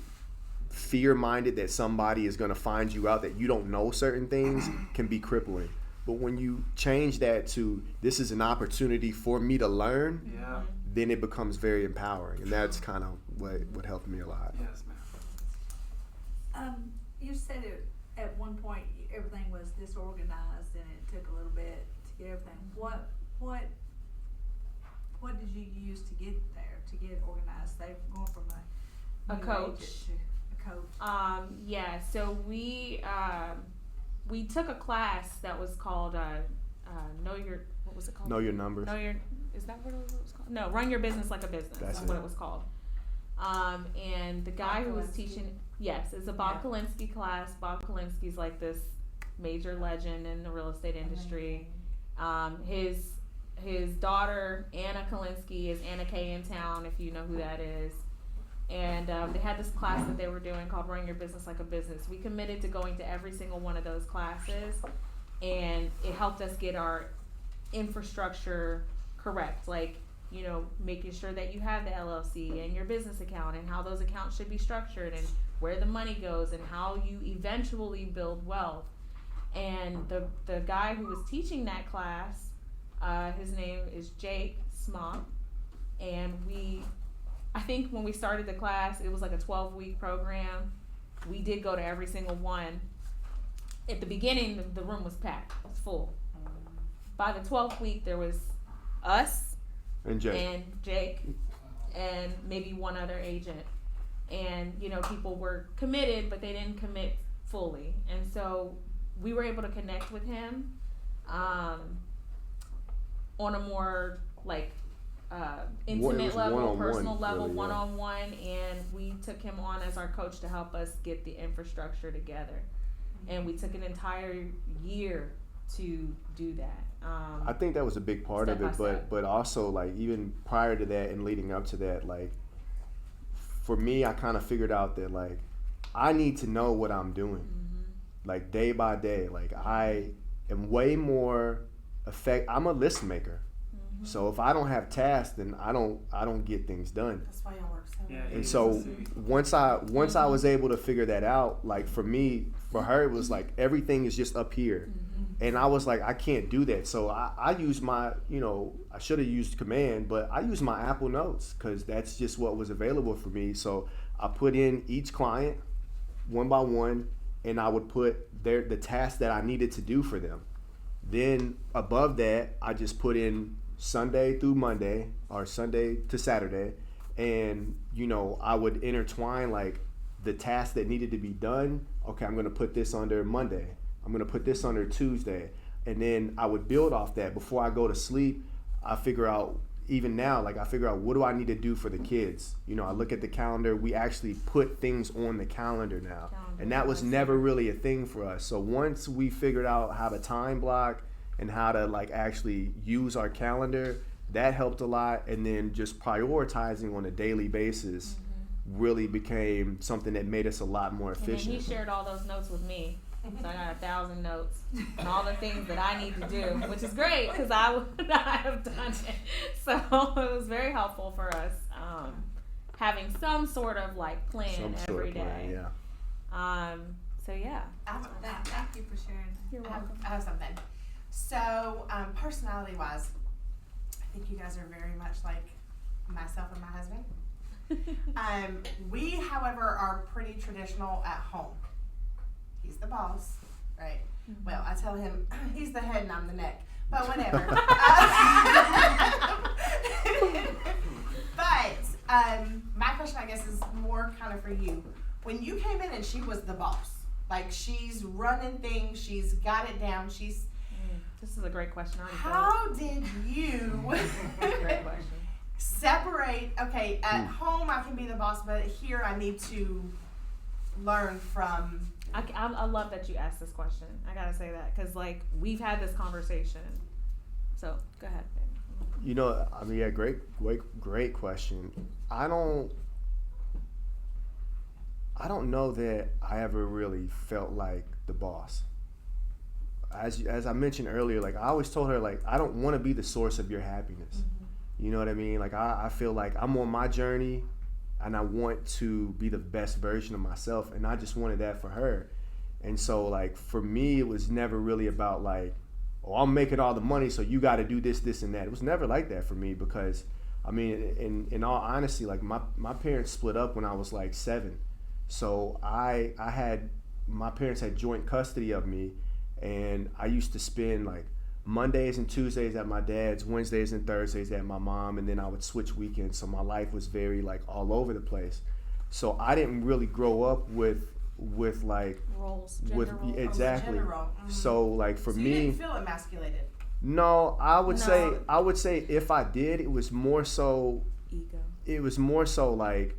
fear-minded that somebody is going to find you out, that you don't know certain things, can be crippling. But when you change that to, this is an opportunity for me to learn, Yeah. then it becomes very empowering. And that's kind of what helped me a lot. Yes, ma'am. You said it at one point everything was disorganized and it took a little bit to get everything. What did you use to get there, to get organized? They going from a A new coach. agent to a coach. Yeah, so we took a class that was called what was it called? Know your numbers. Is that what it was called? No, Run Your Business Like a Business. That's That's what it. it was called. And the guy who was Kalinsky. teaching, yes, it's a Bob Kalinsky class. Bob Kalinsky's like this major legend in the real estate industry. His daughter, Anna Kalinsky, is Anna Kay in town, if you know who that is. And they had this class that they were doing called Run Your Business Like a Business. We committed to going to every single one of those classes, and it helped us get our infrastructure correct, like, you know, making sure that you have the LLC and your business account and how those accounts should be structured and where the money goes and how you eventually build wealth. And the guy who was teaching that class, his name is Jake Smock, and I think when we started the class, it was like a 12-week program. We did go to every single one. At the beginning, the room was packed. It was full. By the 12th week, there was us And Jake. and Jake and maybe one other agent. And, you know, people were committed, but they didn't commit fully. And so we were able to connect with him on a more, like, It intimate was level, one-on-one, personal level, really, yeah. one-on-one, and we took him on as our coach to help us get the infrastructure together. And we took an entire year to do that. I think that was a big part of Step it, by step. but also, like, even prior to that and leading up to that, like, for me, I kind of figured out that, like, I need to know what I'm doing, like, day by day. Like, I am way more I'm a list maker. So if I don't have tasks, then I don't get things done. That's why y'all work so Yeah, hard. And so once I was able to figure that out, like, for me, for her, it was like everything is just up here. And I was like, I can't do that. So I use my, I should have used Command, but I use my Apple Notes because that's just what was available for me. So I put in each client one by one, and I would put the task that I needed to do for them. Then above that, I just put in Sunday through Monday or Sunday to Saturday, and I would intertwine, like, the tasks that needed to be done. Okay, I'm going to put this under Monday. I'm going to put this under Tuesday. And then I would build off that. Before I go to sleep, I figure out, even now, like, I figure out what do I need to do for the kids. I look at the calendar. We actually put things on the calendar now. And that was never really a thing for us. So once we figured out how to time block and how to, like, actually use our calendar, that helped a lot. And then just prioritizing on a daily basis really became something that made us a lot more efficient. And then he shared all those notes with me. So I got 1,000 notes and all the things that I need to do, which is great because I would not have done it. So it was very helpful for us having some sort of, like, plan Some sort every of plan, day. yeah. So yeah. Thank you for sharing. You're welcome. I have something. So, personality-wise, I think you guys are very much like myself and my husband. We, however, are pretty traditional at home. He's the boss, right? Well, I tell him he's the head and I'm the neck, but whatever. But my question, I guess, is more kind of for you. When you came in and she was the boss, like, she's running things, she's got it down, she's. This is a great question. I already How did you Great question. separate? Okay, at home I can be the boss, but here I need to learn from. I love that you asked this question. I gotta say that because, like, we've had this conversation. So go ahead, baby. Yeah, great question. I don't know that I ever really felt like the boss. As I mentioned earlier, like, I always told her, like, I don't want to be the source of your happiness. You know what I mean? Like, I feel like I'm on my journey and I want to be the best version of myself, and I just wanted that for her. And so like for me, it was never really about like, oh, I'm making all the money, so you got to do this, this, and that. It was never like that for me because, I mean, in all honesty, like my parents split up when I was like 7. So my parents had joint custody of me, and I used to spend like Mondays and Tuesdays at my dad's, Wednesdays and Thursdays at my mom, and then I would switch weekends. So my life was very like all over the place. So I didn't really grow up with like Roles, with gender roles. exactly. Gender role. Mhm. So like for So me, you didn't feel emasculated. no, I would No. say if I did, it was more so like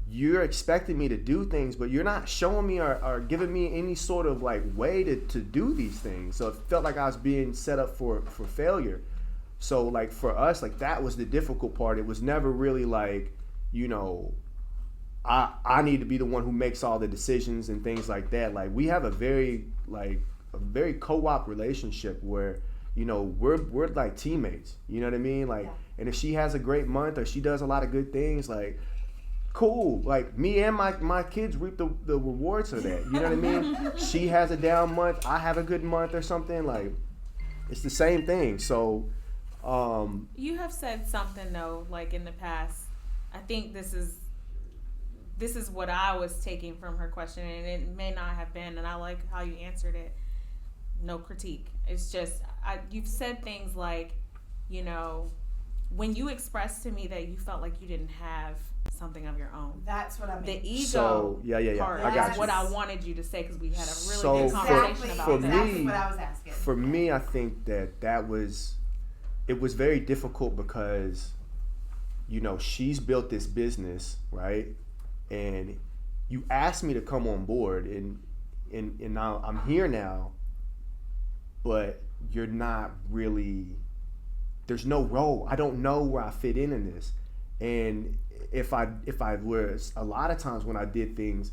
you're expecting me to do things, but you're not showing me or giving me any sort of like way to do these things. So it felt like I was being set up for failure. So like for us, like that was the difficult part. It was never really like, you know, I need to be the one who makes all the decisions and things like that. Like we have a very co-op relationship where, you know, we're like teammates. You know what I mean? Like, and if she has a great month or she does a lot of good things, like, cool. Like me and my kids reap the rewards of that. You know what I mean? She has a down month, I have a good month or something. Like, it's the same thing. So, You have said something though, like in the past. I think this is what I was taking from her question, and it may not have been, and I like how you answered it. No critique. It's just you've said things like, you know, when you expressed to me that you felt like you didn't have something of your own. That's what I mean. The ego So, yeah. part I got is you. what I wanted you to say because we had a really So good for- conversation about for that. exactly me- what I was asking. For me, I think it was very difficult because, you know, she's built this business, right? And you asked me to come on board, and now I'm here now, but you're not really, there's no role. I don't know where I fit in this. And if I was, a lot of times when I did things,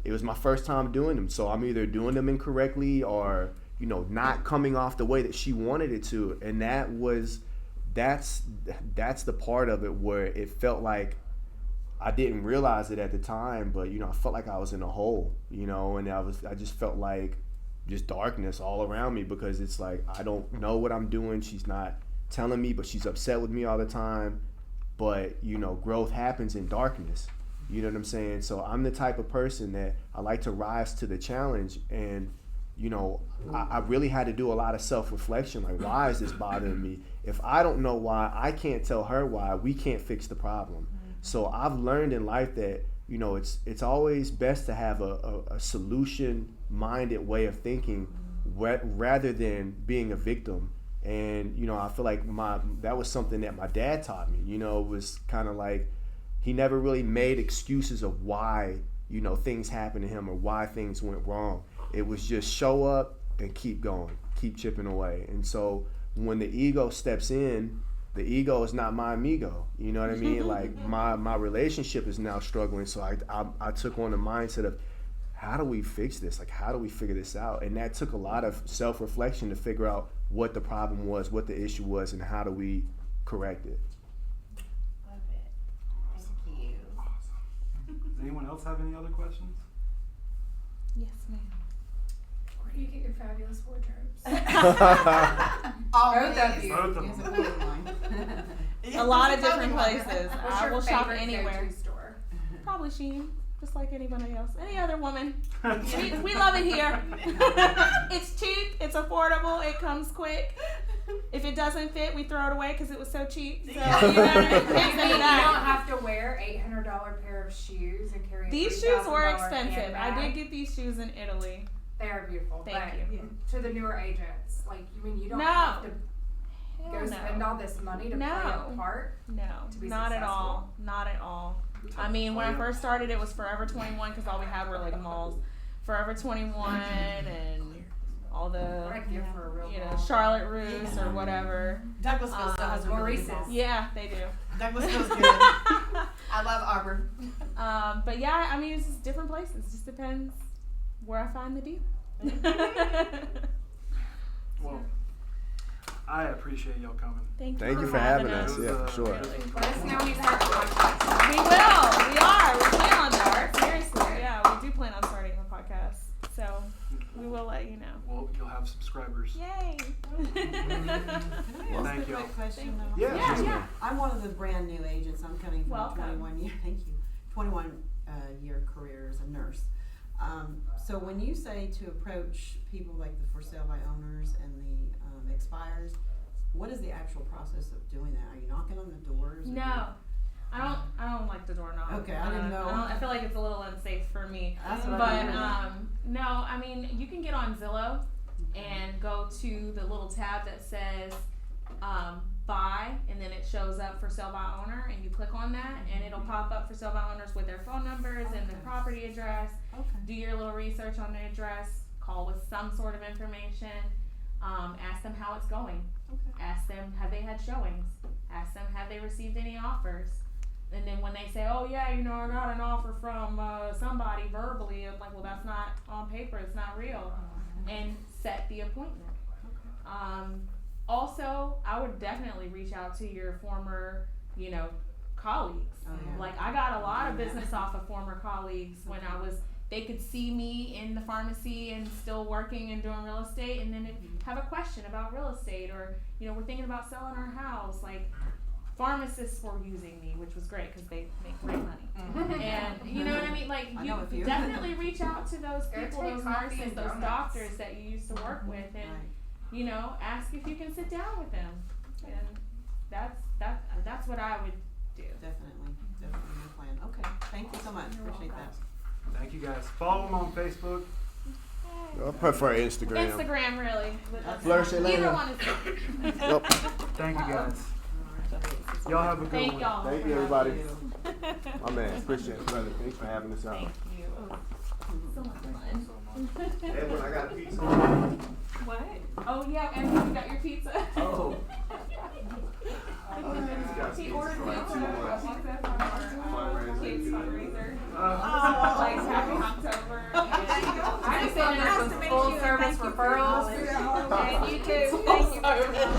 it was my first time doing them. So I'm either doing them incorrectly or, you know, not coming off the way that she wanted it to. And that's the part of it where it felt like I didn't realize it at the time, but, you know, I felt like I was in a hole, you know, and I just felt like just darkness all around me because it's like, I don't know what I'm doing. She's not telling me, but she's upset with me all the time. But, you know, growth happens in darkness. You know what I'm saying? So I'm the type of person that I like to rise to the challenge. And, you know, I really had to do a lot of self-reflection. Like, why is this bothering me? If I don't know why, I can't tell her why. We can't fix the problem. So I've learned in life that, you know, it's always best to have a solution-minded way of thinking rather than being a victim. And, you know, I feel like that was something that my dad taught me. You know, it was kind of like he never really made excuses of why, you know, things happened to him or why things went wrong. It was just show up and keep going, keep chipping away. And so when the ego steps in, the ego is not my amigo. You know what I mean? Like my relationship is now struggling. So I took on the mindset of, how do we fix this? Like, how do we figure this out? And that took a lot of self-reflection to figure out what the problem was, what the issue was, and how do we correct it. Love it. Thank you. Does anyone else have any other questions? Yes, ma'am. Where do you get your fabulous wardrobes? Always. Both of you. Both of them. A lot of It's a different clothing line. places. What's I your will shop favorite anywhere. go-to store? Probably Shein, just like anybody else. Any other woman. We love it here. It's cheap, it's affordable, it comes quick. If it doesn't fit, we throw it away because it was so cheap. So, you know what I mean? Can't So say you don't that. have to wear $800 pair of shoes and carry a These shoes were $3,000 expensive. I handbag. did get these shoes in Italy. They are beautiful. Thank but you. to the newer agents, like, you mean you don't No. have to Hell go no. spend all this money to play No. a part? No, to be not at successful? all. Not at all. I mean, when I first started, it was Forever 21 because all we had were like malls. Forever 21 and all the, What I give for a real you know, mall. Charlotte Russe or whatever. Douglasville still has a really good Maurice's. mall. Yeah, they do. Douglasville's good. I love Arbor. But yeah, I mean, it's just different places. It just depends where I find the deal. Well, I appreciate y'all coming. Thank you for having us. It was, Yeah, for sure. it was Let us know when you start the podcast. We will. members. Yay! Can I ask Thank a y'all. quick question though? Yeah, Yeah, sure. yeah. I'm one of the brand new agents. I'm coming from Welcome. 21 year, thank you, 21 year career as a nurse. So when you say to approach people like the for sale by owners and the expires, what is the actual process of doing that? Are you knocking on the doors? or- No, I don't like the doorknob. Okay, I didn't know. I feel like it's a little unsafe for me. That's what But I mean. no, I mean you can get on Zillow and go to the little tab that says buy, and then it shows up for sale by owner, and you click on that, and it'll pop up for sale by owners with their phone numbers and the Okay. property address. Okay. Do your little research on the address, call with some sort of information, ask them how it's going, Okay. ask them have they had showings, ask them have they received any offers, and then when they say, oh yeah, I got an offer from somebody verbally, I'm like, well that's not on paper, it's not real, and set the appointment. Also, I would definitely reach out to your former, colleagues. Oh, yeah. Like I got a lot of business off of former colleagues when they could see me in the pharmacy and still working and doing real estate, and then have a question about real estate, or we're thinking about selling our house. Like pharmacists were using me, which was great because they make great money. And you know what I mean? Like I know a you few. definitely reach out to those Go people, take those coffee nurses, and those donuts. doctors that you used to work with, and Right. ask if you can sit down with them. And that's what I would do. Definitely my plan. Okay, thank you so much. You're Appreciate welcome. that. Thank you guys. Follow them on Facebook. I prefer Instagram. Instagram, really. But that's Flourish fine. Atlanta. Either one is good. Yep. Thank you guys. Alright. Y'all have a good Thank one. y'all. Thank for you, having everybody. me. My man, appreciate it, brother. Thanks for having us out. Thank you. So much fun. Edwin, I got a pizza. What? Oh yeah, and you got your pizza. Oh. He ordered pizza. What's that from our kids fundraiser? Oh. Like Happy October. I just thought this was full service referrals. And you too, thank you very much.